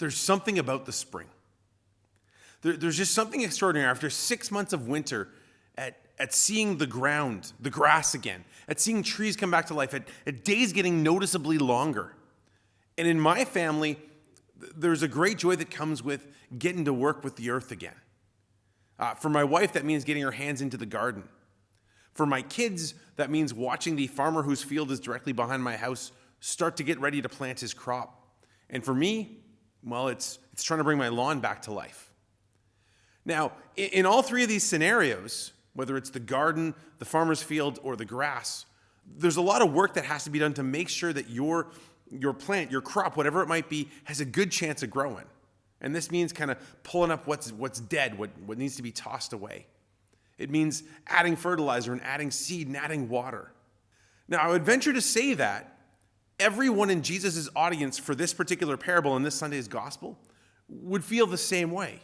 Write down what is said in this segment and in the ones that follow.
there's something about the spring. There's just something extraordinary after 6 months of winter at seeing the ground, the grass again, at seeing trees come back to life, at days getting noticeably longer. And in my family, there's a great joy that comes with getting to work with the earth again. For my wife, that means getting her hands into the garden. For my kids, that means watching the farmer whose field is directly behind my house start to get ready to plant his crop. And for me, well, it's trying to bring my lawn back to life. Now, in all three of these scenarios, whether it's the garden, the farmer's field, or the grass, there's a lot of work that has to be done to make sure that your plant, your crop, whatever it might be, has a good chance of growing. And this means kind of pulling up what's dead, what needs to be tossed away. It means adding fertilizer and adding seed and adding water. Now, I would venture to say that everyone in Jesus' audience for this particular parable in this Sunday's gospel would feel the same way.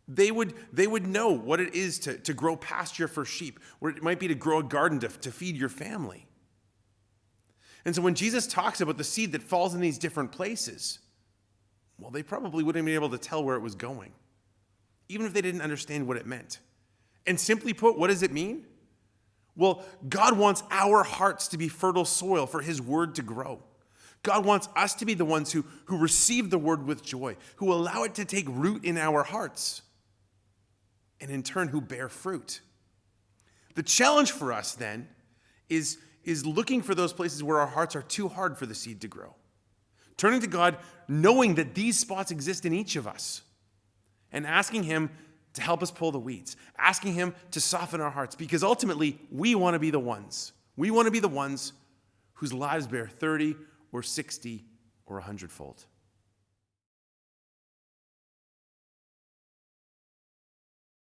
They would know what it is to grow pasture for sheep, what it might be to grow a garden to feed your family. And so when Jesus talks about the seed that falls in these different places, well, they probably wouldn't be able to tell where it was going, even if they didn't understand what it meant. And simply put, what does it mean? Well, God wants our hearts to be fertile soil for his word to grow. God wants us to be the ones who receive the word with joy, who allow it to take root in our hearts, and in turn, who bear fruit. The challenge for us then is looking for those places where our hearts are too hard for the seed to grow. Turning to God, knowing that these spots exist in each of us, and asking him to help us pull the weeds, asking him to soften our hearts, because ultimately, we want to be the ones. We want to be the ones whose lives bear 30 or 60 or 100-fold.